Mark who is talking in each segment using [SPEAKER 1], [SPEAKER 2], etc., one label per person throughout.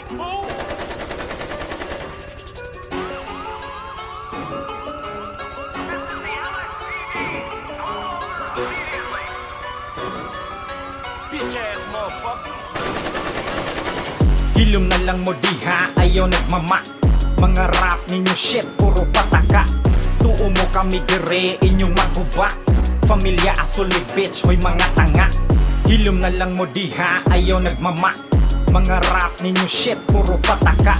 [SPEAKER 1] Hilom na lang mo diha, ayaw nagmama. Mga rap ninyo shit, puro pataka. Tuo mo kami dire, inyong maguba. Familia asol ni bitch, hoy mga tanga. Hilom na lang mo diha, ayaw nagmama. Mga rap ninyo shit, puro pataka.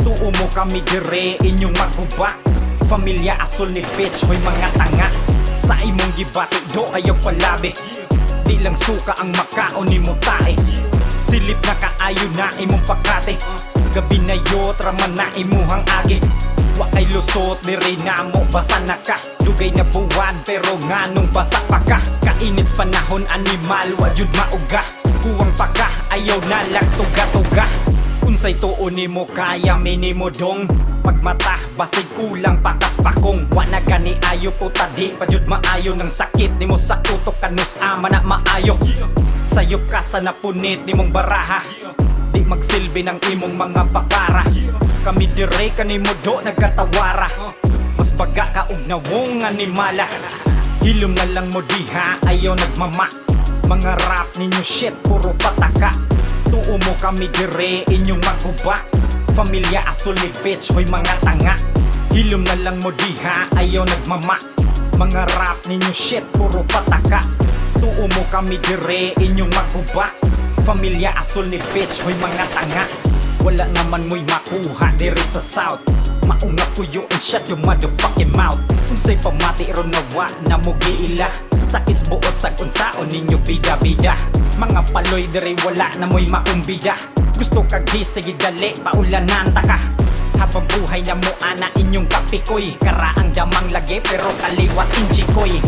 [SPEAKER 1] Tuo mo kami dire, inyong maguba. Familia asol ni bitch, hoy mga tanga. Sa imong gibati do ayaw palabi. Di lang suka ang makaon ni mo tae. Silip na kaayo na imong pakate. Gabi na yo, trama na imuhang agi. Wa kay lusot, dire na mo basa na ka. Dugay na buwan, pero nga nung basa pa ka. Kainit panahon, animal, wajud mauga. Kuwang pa ka, ayaw na lang tuga-tuga. Unsay tuon ni mo kaya minimo dong. Pagmata, basig kulang patas pakong. Wa na gani ayo po tadi, pajud maayo ng sakit. Ni mo sa utok kanus ama na maayo. Sayop ka sa napunit ni mong baraha. Di magsilbi ng imong mga bakara. Kami dire kanimo do nagkatawara. Mas baga ka og nawong animala. Hilom na lang mo diha, ayaw nagmama. Mga rap ninyo shit, puro pataka. Tuo mo kami dire, inyong maguba. Familia asol ni bitch, hoy mga tanga. Hilom na lang mo diha, ayaw nagmama. Mga rap ninyo shit, puro pataka. Tuo mo kami dire, inyong maguba. Familia asol ni bitch, hoy mga tanga. Wala naman mo'y makuha dire sa south. Maunga ko yo and shut your motherfucking mouth. Unsay pamati ron nawa na mo giila. Sakits buot sa kunsaon ninyo bida-bida. Mga paloy dire wala na mo'y makumbida. Gusto kag sige dali, paulanan ta ka. Habang buhay na mo ana inyong kapikoy. Karaang damang lagi pero kaliwat inchikoy.